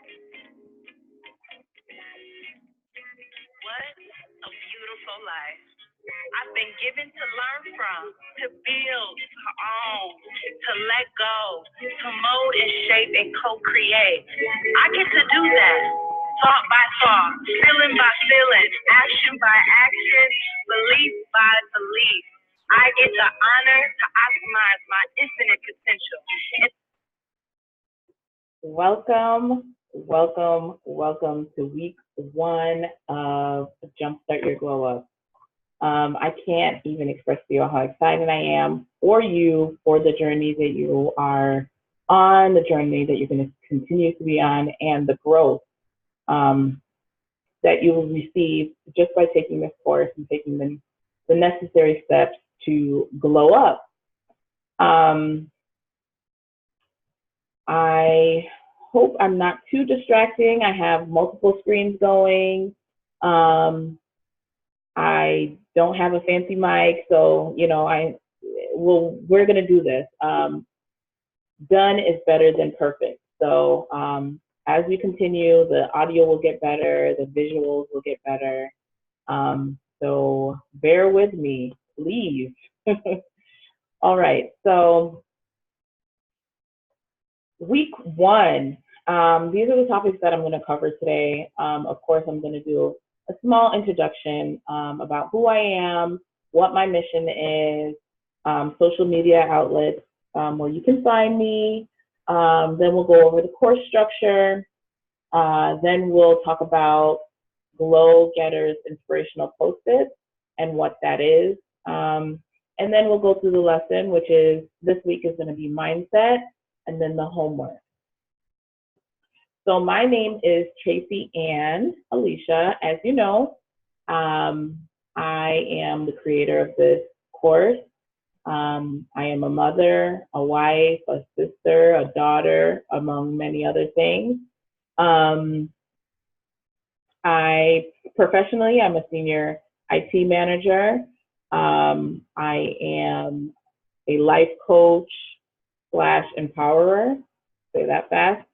What a beautiful life. I've been given to learn from, to build, to own, to let go, to mold and shape and co-create. I get to do that. Thought by thought, feeling by feeling, action by action, belief by belief. I get the honor to optimize my infinite potential. Welcome, welcome, welcome to week one of Jumpstart Your Glow Up. I can't even express to you how excited I am for you, for the journey that you are on, the journey that you're going to continue to be on, and the growth that you will receive just by taking this course and taking the necessary steps to glow up. I hope I'm not too distracting. I have multiple screens going. I don't have a fancy mic, so we're gonna do this. Done is better than perfect. So as we continue, the audio will get better, the visuals will get better. So bear with me, please. All right, so week one, these are the topics that I'm going to cover today. Of course, I'm going to do a small introduction about who I am, what my mission is, social media outlets where you can find me. Then we'll go over the course structure. Then we'll talk about Glow Getters Inspirational Post-its and what that is. And then we'll go through the lesson, which is this week is going to be mindset, and then the homework. So my name is Tracie-Ann Alicia. As you know, I am the creator of this course. I am a mother, a wife, a sister, a daughter, among many other things. Professionally, I'm a senior IT manager. I am a life coach / empowerer, say that fast.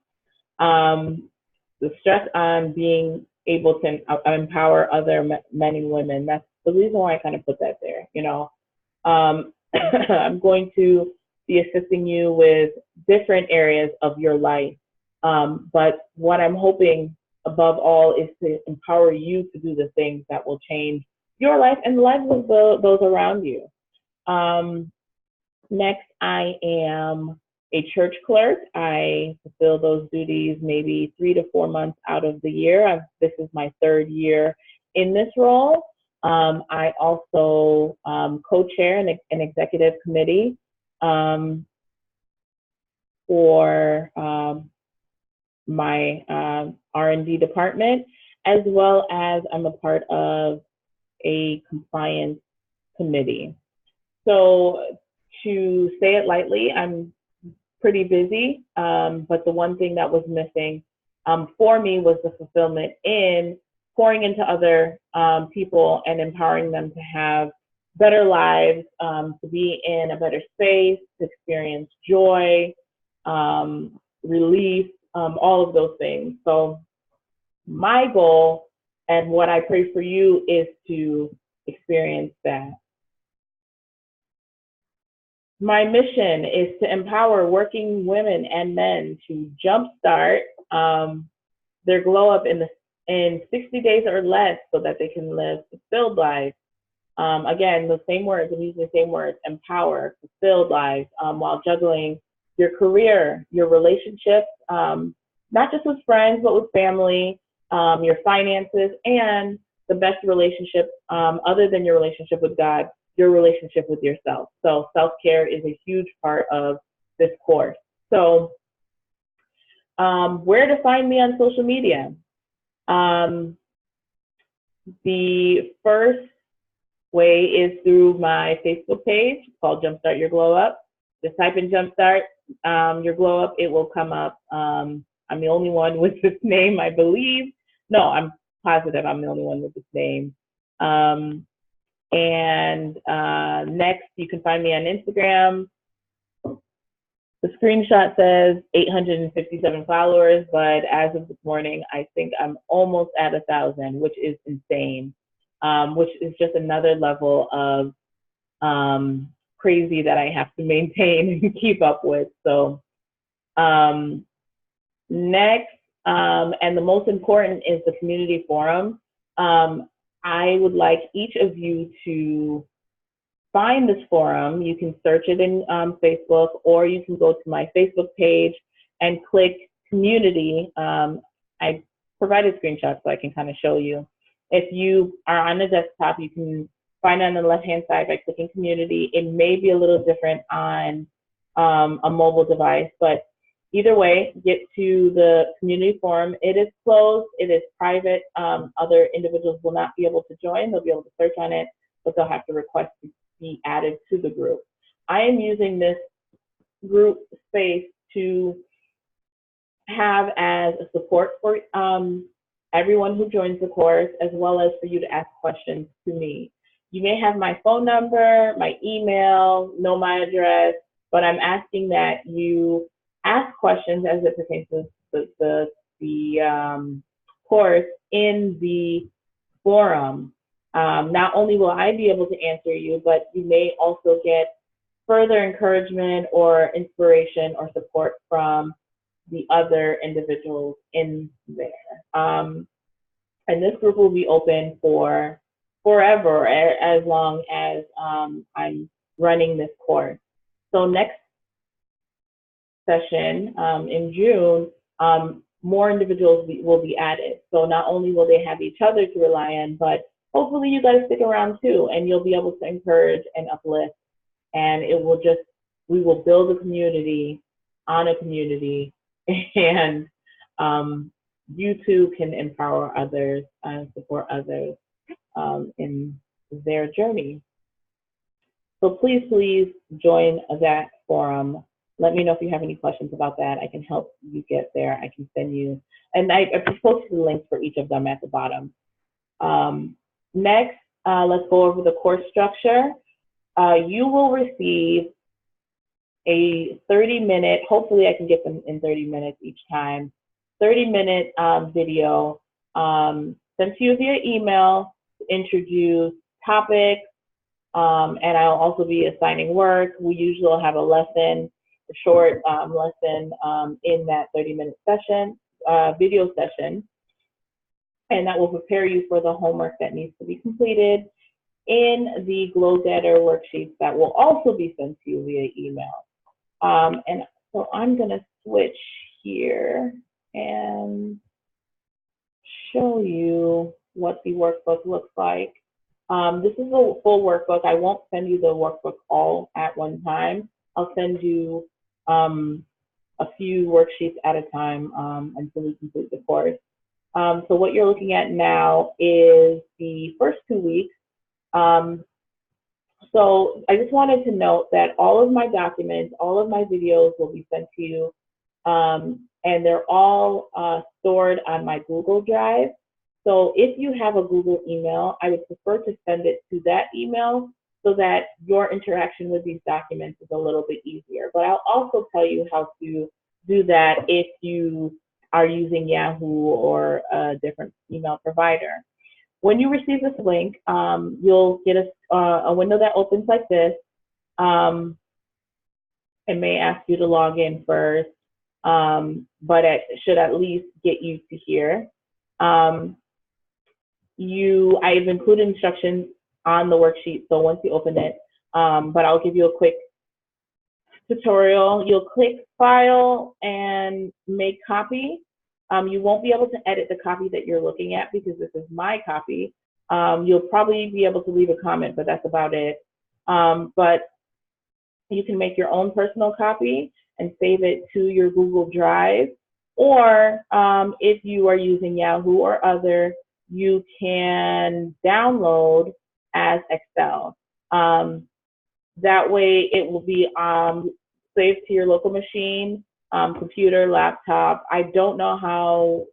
The stress on being able to empower other men and women, that's the reason why I kind of put that there, I'm going to be assisting you with different areas of your life. But what I'm hoping above all is to empower you to do the things that will change your life and the lives of those around you. Next, I am a church clerk. I fulfill those duties maybe 3 to 4 months out of the year. This is my 3rd year in this role. I also co-chair an executive committee for my R&D department, as well as I'm a part of a compliance committee. So to say it lightly, I'm pretty busy, but the one thing that was missing for me was the fulfillment in pouring into other people and empowering them to have better lives, to be in a better space, to experience joy, relief, all of those things. So my goal and what I pray for you is to experience that. My mission is to empower working women and men to jumpstart their glow up in 60 days or less so that they can live fulfilled lives. Again, the same words, I'm using the same words, empower, fulfilled lives, while juggling your career, your relationships, not just with friends, but with family, your finances, and the best relationship other than your relationship with God, your relationship with yourself. So self-care is a huge part of this course. So where to find me on social media? The first way is through my Facebook page called Jumpstart Your Glow Up. Just type in Jumpstart Your Glow Up, it will come up. I'm the only one with this name, I believe. No, I'm positive I'm the only one with this name. And next, you can find me on Instagram. The screenshot says 857 followers, but as of this morning, I think I'm almost at 1,000, which is insane, which is just another level of crazy that I have to maintain and keep up with. So next, and the most important, is the community forum. I would like each of you to find this forum. You can search it in Facebook, or you can go to my Facebook page and click community. I provided screenshots so I can kind of show you. If you are on a desktop, you can find it on the left-hand side by clicking community. It may be a little different on a mobile device, but either way, get to the community forum. It is closed, it is private. Other individuals will not be able to join. They'll be able to search on it, but they'll have to request to be added to the group. I am using this group space to have as a support for everyone who joins the course, as well as for you to ask questions to me. You may have my phone number, my email, know my address, but I'm asking that you ask questions as it pertains to the course in the forum. Not only will I be able to answer you, but you may also get further encouragement or inspiration or support from the other individuals in there. And this group will be open for forever, as long as I'm running this course. So next session in June, more individuals will be added. So not only will they have each other to rely on, but hopefully you guys stick around too, and you'll be able to encourage and uplift. And it will just, we will build a community on a community, and you too can empower others and support others in their journey. So please join that forum. Let me know if you have any questions about that. I can help you get there. I can send you, and I posted the links for each of them at the bottom. Next, let's go over the course structure. You will receive a 30-minute, hopefully I can get them in 30 minutes each time, 30-minute video sent to you via email to introduce topics, and I'll also be assigning work. We usually have a lesson, a short lesson in that 30-minute session, video session, and that will prepare you for the homework that needs to be completed in the Glow Getter worksheets that will also be sent to you via email. And so I'm going to switch here and show you what the workbook looks like. This is a full workbook. I won't send you the workbook all at one time. I'll send you a few worksheets at a time until we complete the course. So what you're looking at now is the first 2 weeks. So I just wanted to note that all of my documents, all of my videos will be sent to you, and they're all stored on my Google Drive. So if you have a Google email, I would prefer to send it to that email so that your interaction with these documents is a little bit easier. But I'll also tell you how to do that if you are using Yahoo or a different email provider. When you receive this link, you'll get a window that opens like this. It may ask you to log in first, but it should at least get you to here. I've included instructions on the worksheet, so once you open it, but I'll give you a quick tutorial. You'll click File and Make Copy. You won't be able to edit the copy that you're looking at because this is my copy. You'll probably be able to leave a comment, but that's about it. But you can make your own personal copy and save it to your Google Drive. Or if you are using Yahoo or other, you can download as Excel. That way it will be saved to your local machine, computer, laptop. I don't know how,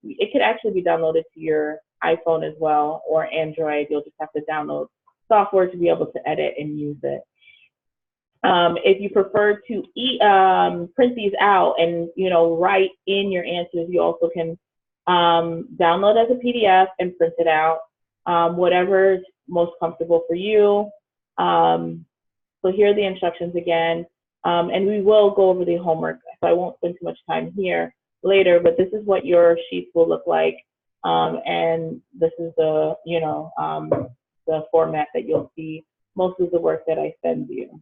it could actually be downloaded to your iPhone as well, or Android. You'll just have to download software to be able to edit and use it. If you prefer to print these out and, write in your answers, you also can download as a PDF and print it out, whatever's most comfortable for you. So here are the instructions again, and we will go over the homework, so I won't spend too much time here later, but this is what your sheets will look like, and this is the, the format that you'll see most of the work that I send you.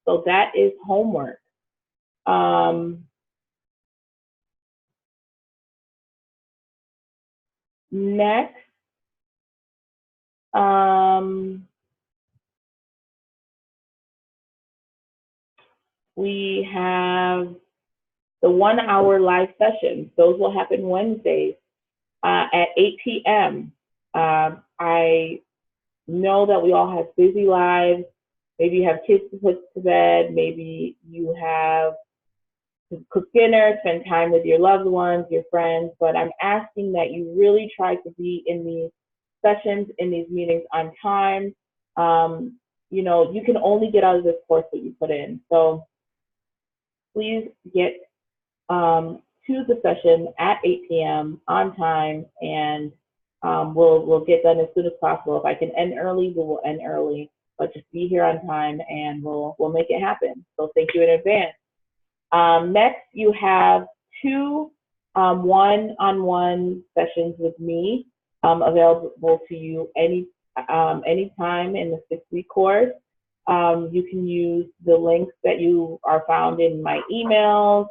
So that is homework. Next, we have the 1 hour live sessions. Those will happen Wednesdays at 8 p.m. I know that we all have busy lives. Maybe you have kids to put to bed. Maybe you have to cook dinner, spend time with your loved ones, your friends. But I'm asking that you really try to be in these sessions, in these meetings on time. You can only get out of this course what you put in. So please get to the session at 8 p.m. on time, and we'll get done as soon as possible. If I can end early, we will end early, but just be here on time and we'll make it happen. So thank you in advance. Next, you have 2 one-on-one sessions with me available to you anytime in the 6-week course. You can use the links that you are found in my emails,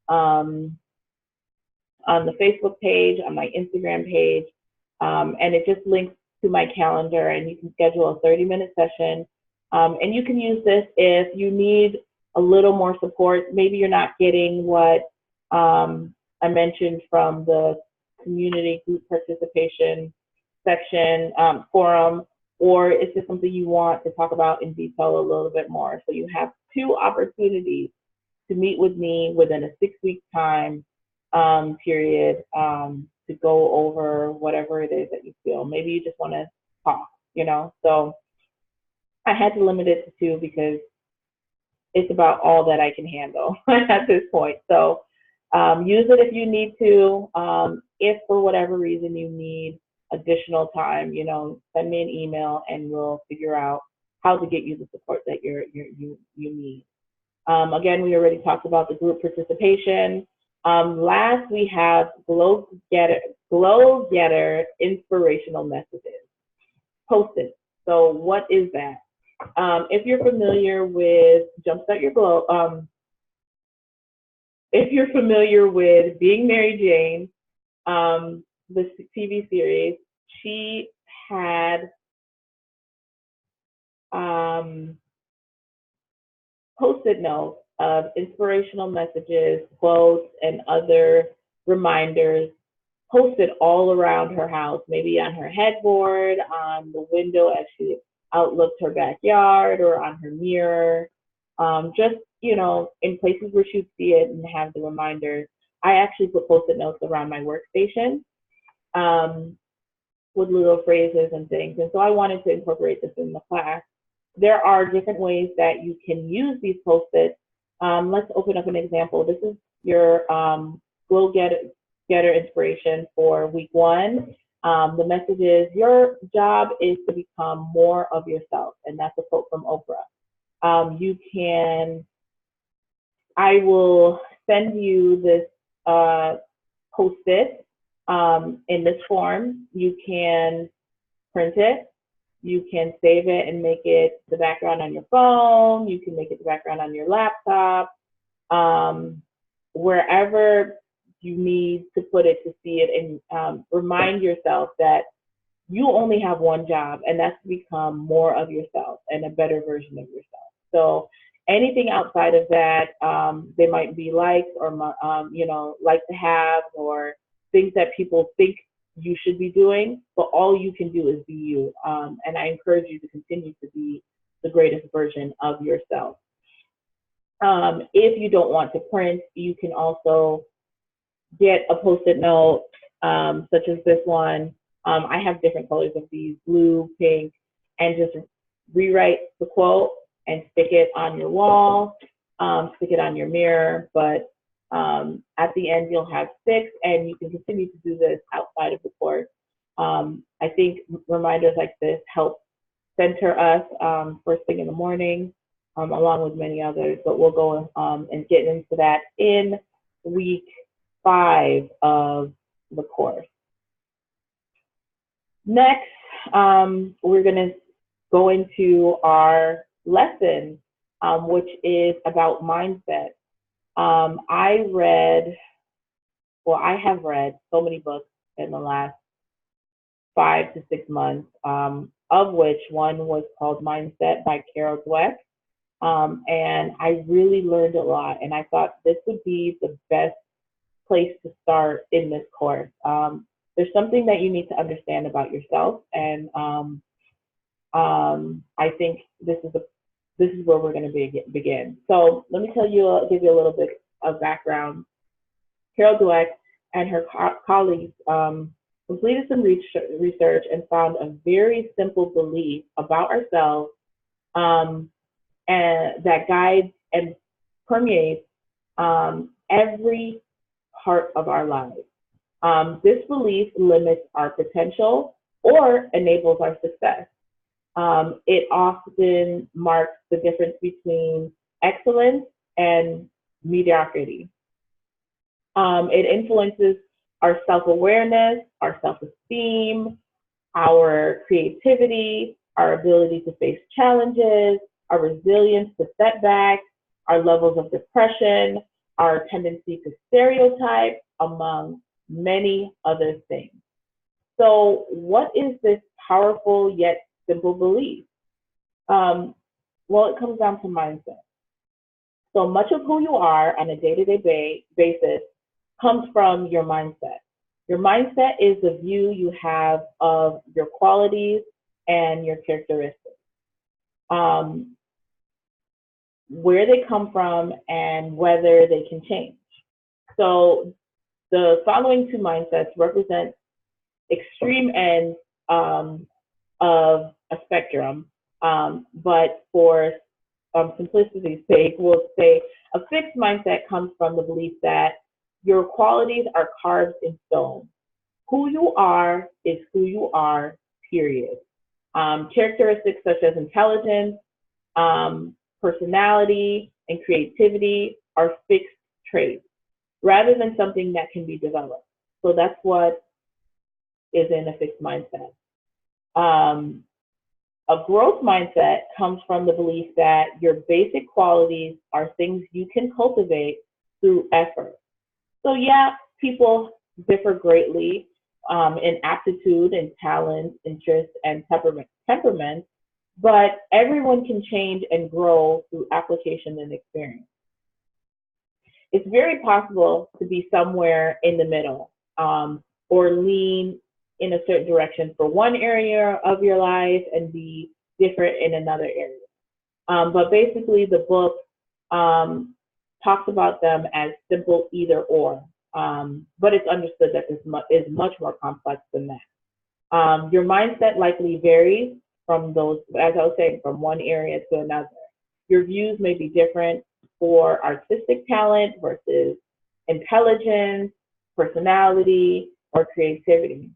on the Facebook page, on my Instagram page, and it just links to my calendar, and you can schedule a 30-minute session. And you can use this if you need a little more support. Maybe you're not getting what I mentioned from the community group participation section forum, or it's just something you want to talk about in detail a little bit more. So you have 2 opportunities to meet with me within a 6-week time period to go over whatever it is that you feel. Maybe you just want to talk, So I had to limit it to 2 because it's about all that I can handle at this point. So use it if you need to. If for whatever reason you need additional time, send me an email and we'll figure out how to get you the support that you need. Again, we already talked about the group participation. Last, we have Glow Getter inspirational messages. Post-it. So what is that? If you're familiar with Jumpstart Your Glow, if you're familiar with Being Mary Jane, the TV series, she had Post-it notes of inspirational messages, quotes, and other reminders posted all around her house, maybe on her headboard, on the window as she outlooked her backyard, or on her mirror, just, in places where she'd see it and have the reminders. I actually put Post-it notes around my workstation with little phrases and things. And so I wanted to incorporate this in the class. There are different ways that you can use these Post-its. Let's open up an example. This is your Glow Getter inspiration for week 1. The message is, your job is to become more of yourself. And that's a quote from Oprah. I will send you this Post-it in this form. You can print it. You can save it and make it the background on your phone. You can make it the background on your laptop. Wherever you need to put it to see it, and remind yourself that you only have one job, and that's to become more of yourself and a better version of yourself. So anything outside of that, they might be likes or, like to have, or things that people think you should be doing, but all you can do is be you. And I encourage you to continue to be the greatest version of yourself. If you don't want to print, you can also get a Post-it note, such as this one. I have different colors of these, blue, pink, and just rewrite the quote and stick it on your wall, stick it on your mirror, but at the end you'll have 6, and you can continue to do this outside of the course. I think reminders like this help center us first thing in the morning, along with many others, but we'll go and get into that in week 5 of the course. Next, we're going to go into our lesson, which is about mindset. I have read so many books in the last 5 to 6 months, of which one was called Mindset by Carol Dweck. And I really learned a lot, and I thought this would be the best place to start in this course. There's something that you need to understand about yourself, and I think this is where we're going to begin. So let me give you a little bit of background. Carol Dweck and her colleagues completed some research and found a very simple belief about ourselves and that guides and permeates every part of our lives. This belief limits our potential or enables our success. It often marks the difference between excellence and mediocrity. It influences our self-awareness, our self-esteem, our creativity, our ability to face challenges, our resilience to setbacks, our levels of depression, our tendency to stereotype, among many other things. So what is this powerful yet simple belief? Well, it comes down to mindset. So much of who you are on a day-to-day basis comes from your mindset. Your mindset is the view you have of your qualities and your characteristics, where they come from and whether they can change. So the following 2 mindsets represent extreme ends of a spectrum, but for simplicity's sake, we'll say a fixed mindset comes from the belief that your qualities are carved in stone. Who you are is who you are, period. Characteristics such as intelligence, personality, and creativity are fixed traits rather than something that can be developed. So that's what is in a fixed mindset. A growth mindset comes from the belief that your basic qualities are things you can cultivate through effort. So yeah, people differ greatly in aptitude and talent, interests, and temperament, but everyone can change and grow through application and experience. It's very possible to be somewhere in the middle, or lean in a certain direction for one area of your life and be different in another area. But basically the book talks about them as simple either or, but it's understood that this is much more complex than that. Your mindset likely varies from those, as I was saying, from one area to another. Your views may be different for artistic talent versus intelligence, personality, or creativity.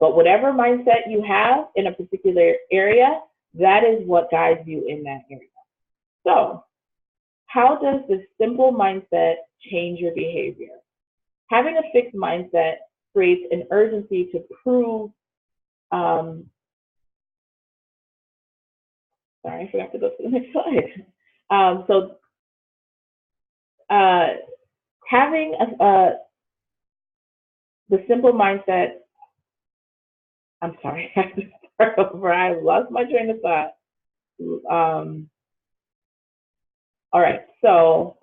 But whatever mindset you have in a particular area, that is what guides you in that area. So, how does this simple mindset change your behavior? Having a fixed mindset creates an urgency to prove, sorry, I forgot to go to the next slide. Having the simple mindset, I'm sorry, I have to start over. I lost my train of thought. All right, so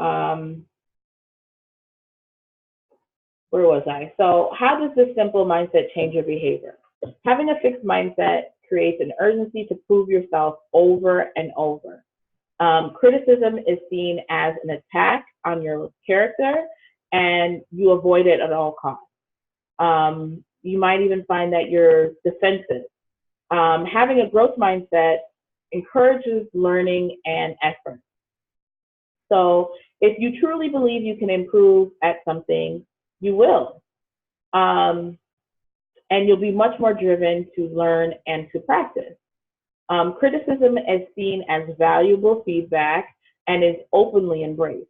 where was I? So how does this simple mindset change your behavior? Having a fixed mindset creates an urgency to prove yourself over and over. Criticism is seen as an attack on your character, and you avoid it at all costs. You might even find that you're defensive. Having a growth mindset encourages learning and effort. So if you truly believe you can improve at something, you will. Um, and you'll be much more driven to learn and to practice. Criticism is seen as valuable feedback and is openly embraced.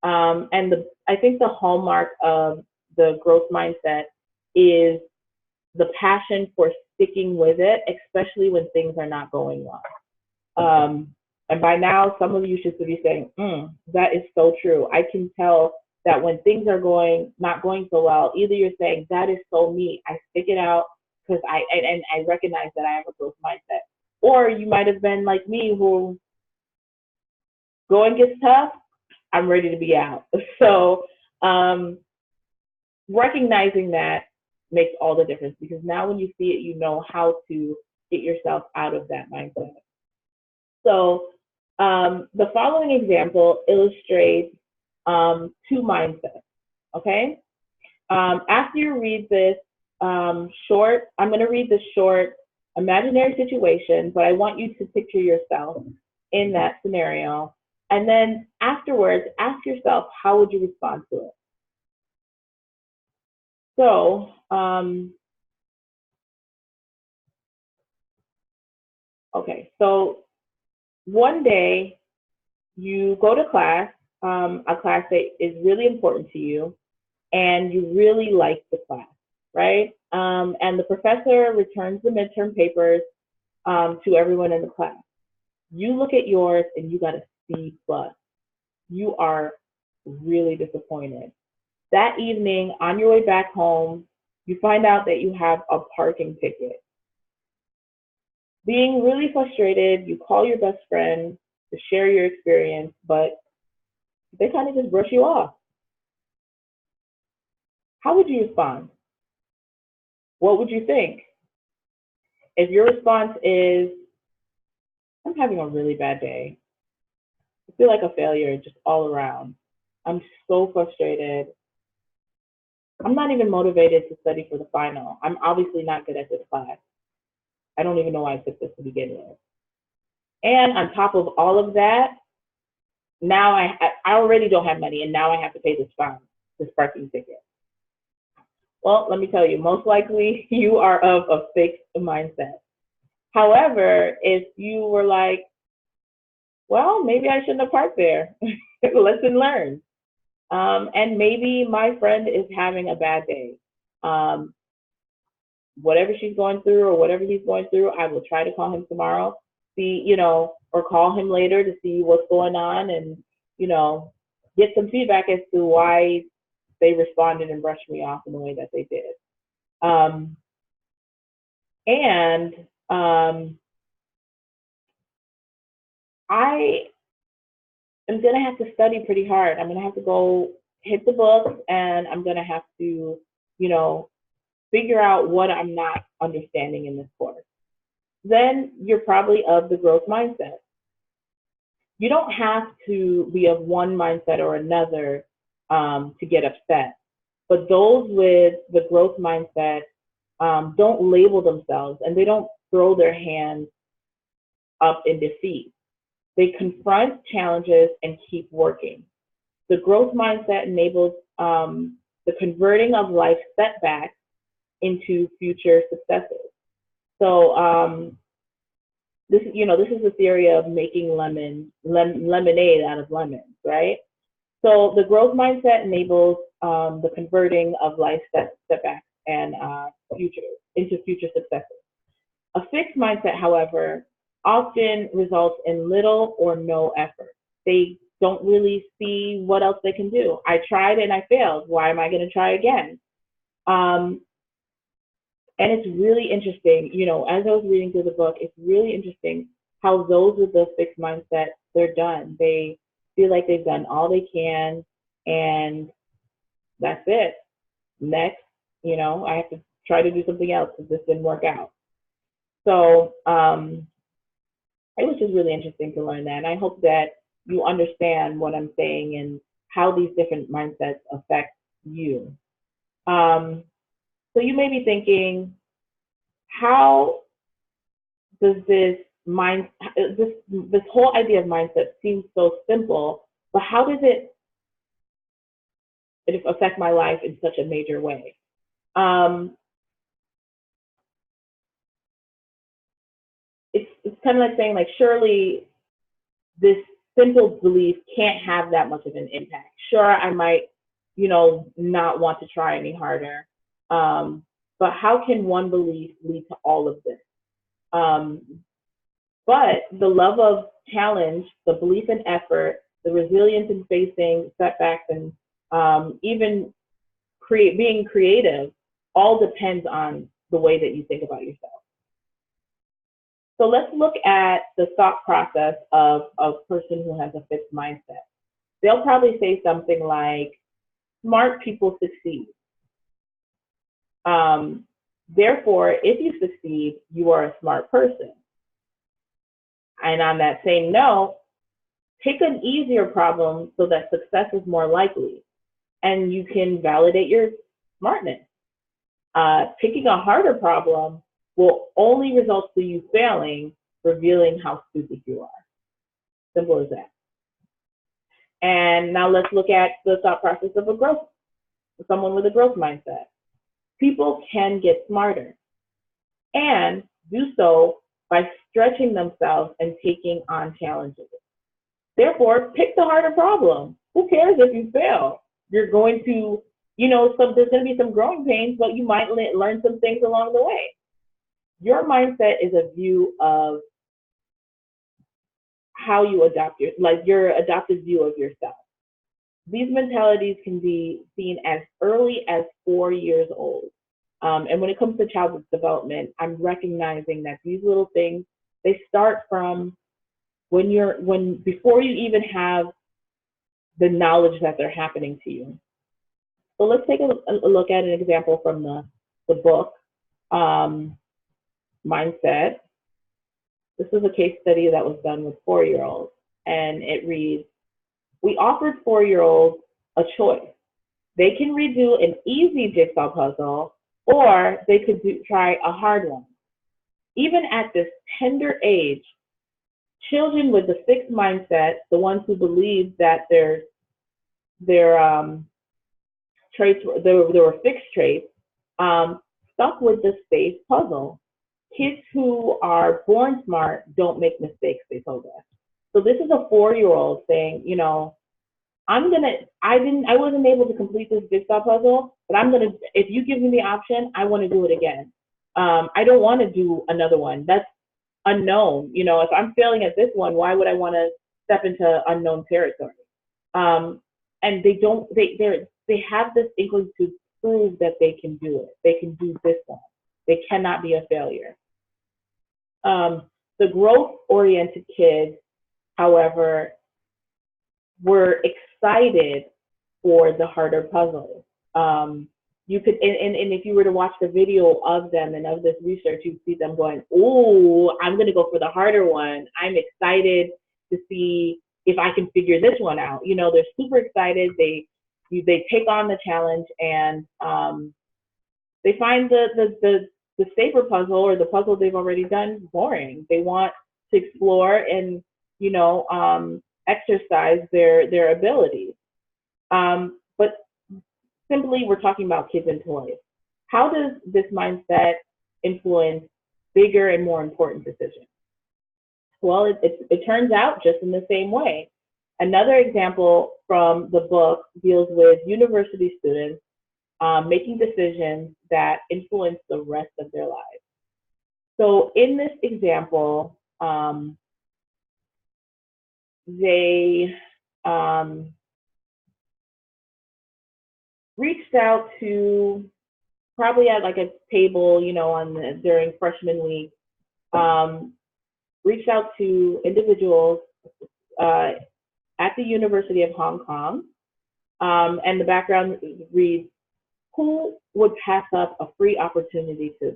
I think the hallmark of the growth mindset is the passion for sticking with it, especially when things are not going well. And by now, some of you should be saying, that is so true. I can tell that when things are not going so well, either you're saying, that is so me, I stick it out because I recognize that I have a growth mindset. Or you might have been like me, who going gets tough, I'm ready to be out. So recognizing that makes all the difference, because now when you see it, you know how to get yourself out of that mindset. So the following example illustrates two mindsets, okay? After you read this I'm going to read this short imaginary situation, but I want you to picture yourself in that scenario. And then afterwards, ask yourself, how would you respond to it? So, okay, so one day you go to class, a class that is really important to you, and you really like the class, right? And the professor returns the midterm papers to everyone in the class. You look at yours and you got a C+. You are really disappointed. That evening, on your way back home, you find out that you have a parking ticket. Being really frustrated, you call your best friend to share your experience, but they kind of just brush you off. How would you respond? What would you think? If your response is, I'm having a really bad day, I feel like a failure just all around, I'm so frustrated, I'm not even motivated to study for the final, I'm obviously not good at this class, I don't even know why I took this to begin with. And on top of all of that, now I already don't have money, and now I have to pay this fine, this parking ticket. Well, let me tell you, most likely you are of a fixed mindset. However, if you were like, well, maybe I shouldn't have parked there, lesson learned. And maybe my friend is having a bad day. Whatever she's going through or whatever he's going through, I will try to call him tomorrow, see, or call him later to see what's going on, and, get some feedback as to why they responded and brushed me off in the way that they did. I am going to have to study pretty hard. I'm going to have to go hit the books, and I'm going to have to, figure out what I'm not understanding in this course. Then you're probably of the growth mindset. You don't have to be of one mindset or another to get upset. But those with the growth mindset don't label themselves, and they don't throw their hands up in defeat. They confront challenges and keep working. The growth mindset enables the converting of life setbacks into future successes. So this is the theory of making lemonade out of lemons, right? So the growth mindset enables the converting of life setbacks and into future successes. A fixed mindset, however, often results in little or no effort. They don't really see what else they can do. I tried and I failed. Why am I going to try again? And it's really interesting, as I was reading through the book, it's really interesting how those with the fixed mindset, they're done. They feel like they've done all they can, and that's it. Next, I have to try to do something else because this didn't work out. So it was just really interesting to learn that. And I hope that you understand what I'm saying and how these different mindsets affect you. So you may be thinking, how does this this whole idea of mindset seems so simple, but how does it affect my life in such a major way? It's kind of like saying, like, surely this simple belief can't have that much of an impact. Sure, I might, not want to try any harder. But how can one belief lead to all of this? But the love of challenge, the belief in effort, the resilience in facing setbacks, and even being creative, all depends on the way that you think about yourself. So let's look at the thought process of a person who has a fixed mindset. They'll probably say something like, smart people succeed. Therefore, if you succeed, you are a smart person. And on that same note, pick an easier problem so that success is more likely, and you can validate your smartness. Picking a harder problem will only result to you failing, revealing how stupid you are. Simple as that. And now let's look at the thought process of someone with a growth mindset. People can get smarter and do so by stretching themselves and taking on challenges. Therefore, pick the harder problem. Who cares if you fail? You're going to, there's going to be some growing pains, but you might learn some things along the way. Your mindset is a view of how you adopt your adopted view of yourself. These mentalities can be seen as early as 4 years old. And when it comes to childhood development, I'm recognizing that these little things, they start from before you even have the knowledge that they're happening to you. So let's take a look at an example from the book, Mindset. This is a case study that was done with 4-year-olds, and it reads, we offered 4-year-olds a choice. They can redo an easy jigsaw puzzle, or they could try a hard one. Even at this tender age, children with the fixed mindset, the ones who believe that their traits, there were fixed traits, stuck with the space puzzle. Kids who are born smart don't make mistakes, they told us. So this is a 4-year-old saying, I wasn't able to complete this jigsaw puzzle, but if you give me the option, I want to do it again. I don't want to do another one. That's unknown. If I'm failing at this one, why would I want to step into unknown territory? And they have this inkling to prove that they can do it. They can do this one. They cannot be a failure. The growth-oriented kids, however, were excited for the harder puzzles. You could, and if you were to watch the video of them and of this research, you'd see them going, "Oh, I'm going to go for the harder one. I'm excited to see if I can figure this one out." They're super excited. They take on the challenge, and they find the safer puzzle, or the puzzle they've already done, boring. They want to explore and exercise their abilities. But simply, we're talking about kids and toys. How does this mindset influence bigger and more important decisions? Well, it turns out just in the same way. Another example from the book deals with university students making decisions that influence the rest of their lives. So in this example, they reached out to, probably at like a table, during freshman week, reached out to individuals at the University of Hong Kong, and the background reads, who would pass up a free opportunity to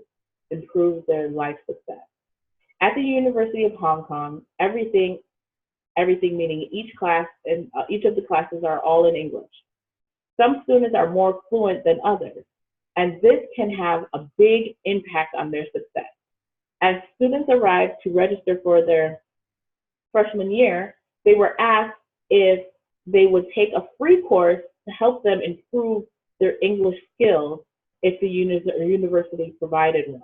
improve their life success? At the University of Hong Kong, everything meaning each class and each of the classes are all in English. Some students are more fluent than others, and this can have a big impact on their success. As students arrived to register for their freshman year, they were asked if they would take a free course to help them improve their English skills if the university provided one.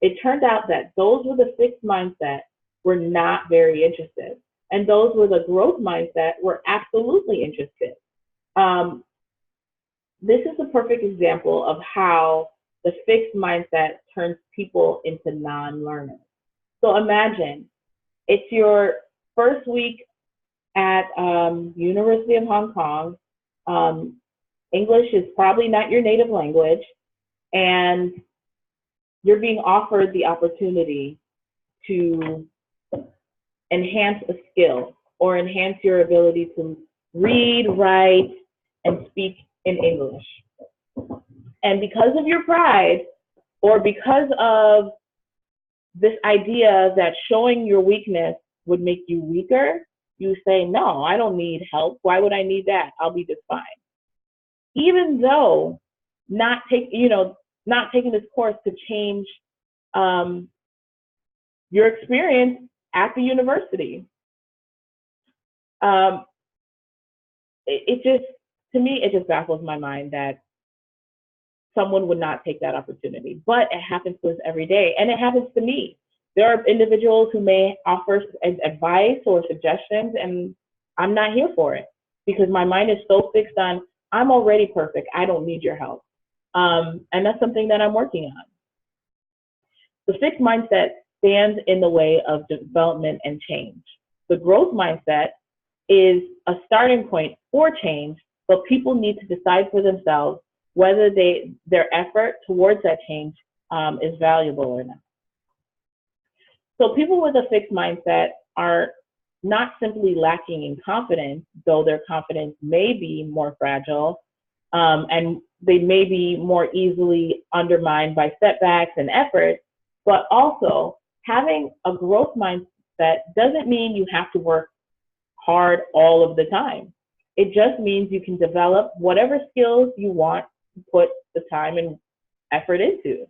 It turned out that those with a fixed mindset were not very interested, and those with a growth mindset were absolutely interested. Um, this is a perfect example of how the fixed mindset turns people into non-learners. So imagine it's your first week at University of Hong Kong. English is probably not your native language, and you're being offered the opportunity to enhance a skill or enhance your ability to read, write, and speak in English. And because of your pride, or because of this idea that showing your weakness would make you weaker, you say, no, I don't need help. Why would I need that? I'll be just fine. Even though not taking this course could change your experience at the university. It just, to me, it just baffles my mind that someone would not take that opportunity. But it happens to us every day, and it happens to me. There are individuals who may offer advice or suggestions, and I'm not here for it because my mind is so fixed on, I'm already perfect, I don't need your help. And that's something that I'm working on. The fixed mindset stands in the way of development and change. The growth mindset is a starting point for change, but people need to decide for themselves whether their effort towards that change is valuable or not. So people with a fixed mindset are not simply lacking in confidence, though their confidence may be more fragile, and they may be more easily undermined by setbacks and efforts, but also having a growth mindset doesn't mean you have to work hard all of the time. It just means you can develop whatever skills you want to put the time and effort into.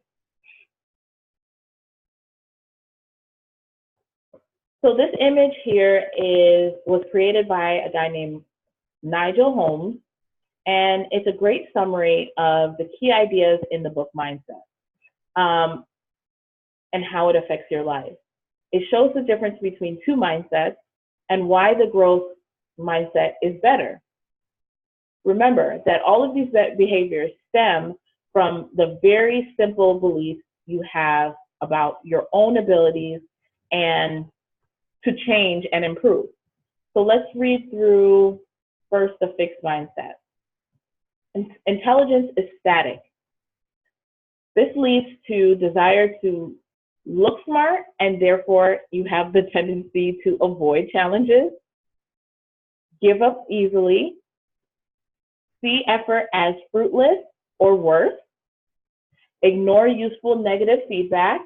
So this image here was created by a guy named Nigel Holmes, and it's a great summary of the key ideas in the book Mindset and how it affects your life. It shows the difference between two mindsets and why the growth mindset is better. Remember that all of these behaviors stem from the very simple beliefs you have about your own abilities and to change and improve. So let's read through first the fixed mindset. Intelligence is static. This leads to desire to look smart, and therefore you have the tendency to avoid challenges, give up easily, see effort as fruitless or worse, ignore useful negative feedback,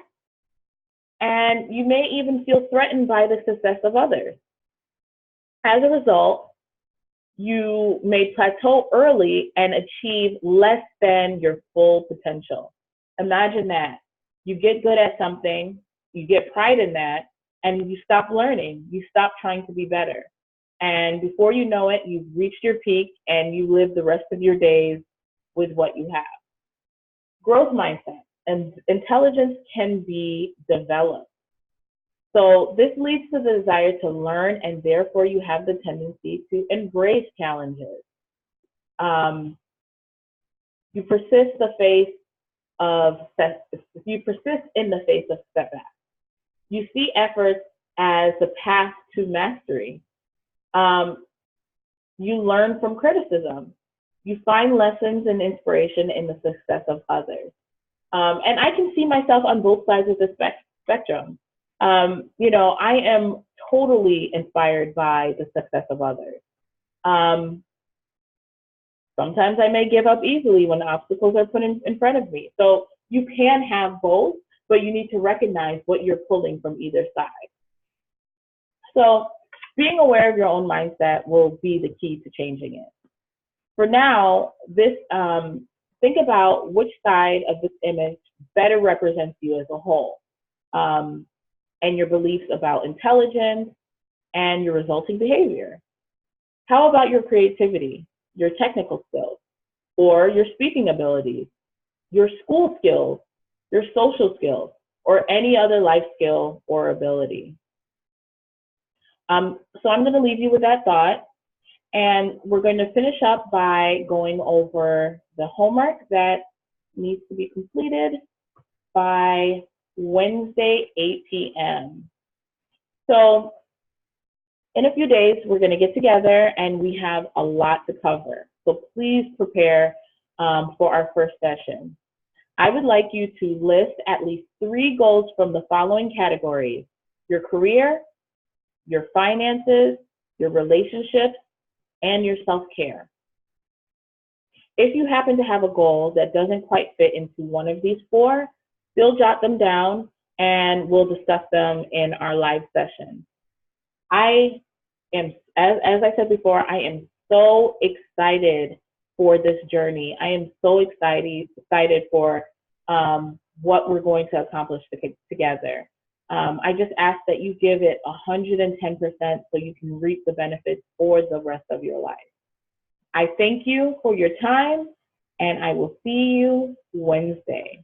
and you may even feel threatened by the success of others. As a result, you may plateau early and achieve less than your full potential. Imagine that. You get good at something, you get pride in that, and you stop learning. You stop trying to be better. And before you know it, you've reached your peak and you live the rest of your days with what you have. Growth mindset and intelligence can be developed. So this leads to the desire to learn, and therefore you have the tendency to embrace challenges. You persist in the face of setbacks. You see efforts as the path to mastery. You learn from criticism. You find lessons and inspiration in the success of others. And I can see myself on both sides of the spectrum. I am totally inspired by the success of others. Sometimes I may give up easily when obstacles are put in front of me. So you can have both, but you need to recognize what you're pulling from either side. So being aware of your own mindset will be the key to changing it. For now, think about which side of this image better represents you as a whole. and your beliefs about intelligence and your resulting behavior? How about your creativity, your technical skills, or your speaking abilities, your school skills, your social skills, or any other life skill or ability? So I'm going to leave you with that thought, and we're going to finish up by going over the homework that needs to be completed by Wednesday, 8 p.m. So in a few days, we're going to get together and we have a lot to cover. So please prepare for our first session. I would like you to list at least 3 goals from the following categories: your career, your finances, your relationships, and your self-care. If you happen to have a goal that doesn't quite fit into one of these 4, still jot them down and we'll discuss them in our live session. I am, as I said before, I am so excited for this journey. I am so excited for what we're going to accomplish together. I just ask that you give it 110% so you can reap the benefits for the rest of your life. I thank you for your time, and I will see you Wednesday.